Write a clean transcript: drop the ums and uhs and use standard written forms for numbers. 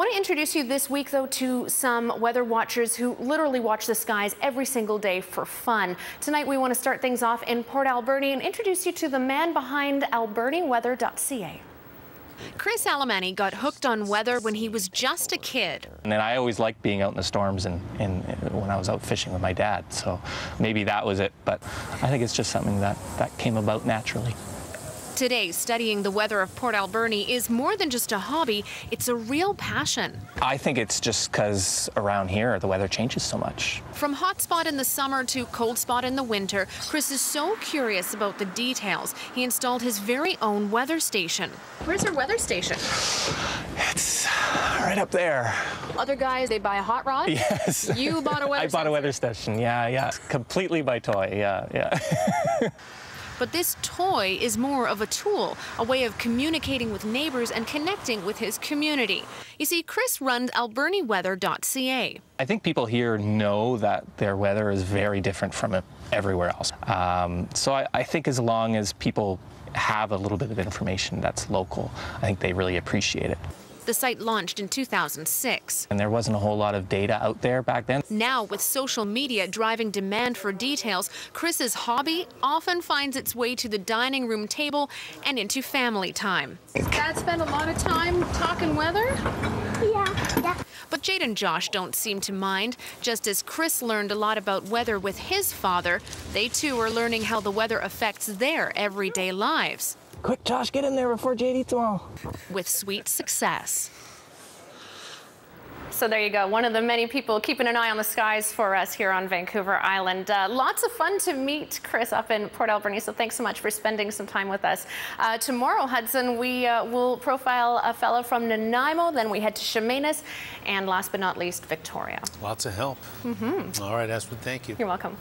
Want to introduce you this week, though, to some weather watchers who literally watch the skies every single day for fun. Tonight, we want to start things off in Port Alberni and introduce you to the man behind AlberniWeather.ca. Chris Alemany got hooked on weather when he was just a kid. And then I always liked being out in the storms and when I was out fishing with my dad, so maybe that was it, but I think it's just something that came about naturally. Today, studying the weather of Port Alberni is more than just a hobby, it's a real passion. I think it's just because around here the weather changes so much. From hot spot in the summer to cold spot in the winter, Chris is so curious about the details. He installed his very own weather station. Where's your weather station? It's right up there. Other guys, they buy a hot rod? Yes. You bought a weather station? I bought a weather station, yeah. Completely by toy, yeah. But this toy is more of a tool, a way of communicating with neighbors and connecting with his community. You see, Chris runs AlberniWeather.ca. I think people here know that their weather is very different from everywhere else. So I think as long as people have a little bit of information that's local, I think they really appreciate it. The site launched in 2006. And there wasn't a whole lot of data out there back then. Now, with social media driving demand for details, Chris's hobby often finds its way to the dining room table and into family time. Does Dad spend a lot of time talking weather? Yeah. But Jade and Josh don't seem to mind. Just as Chris learned a lot about weather with his father, they too are learning how the weather affects their everyday lives. Quick, Josh, get in there before Jade eats them all. With sweet success. So there you go, one of the many people keeping an eye on the skies for us here on Vancouver Island. Lots of fun to meet Chris up in Port Alberni, so thanks so much for spending some time with us. Tomorrow, Hudson, we will profile a fellow from Nanaimo, then we head to Chemainus, and last but not least, Victoria. Lots of help. All right, Aspen, thank you. You're welcome.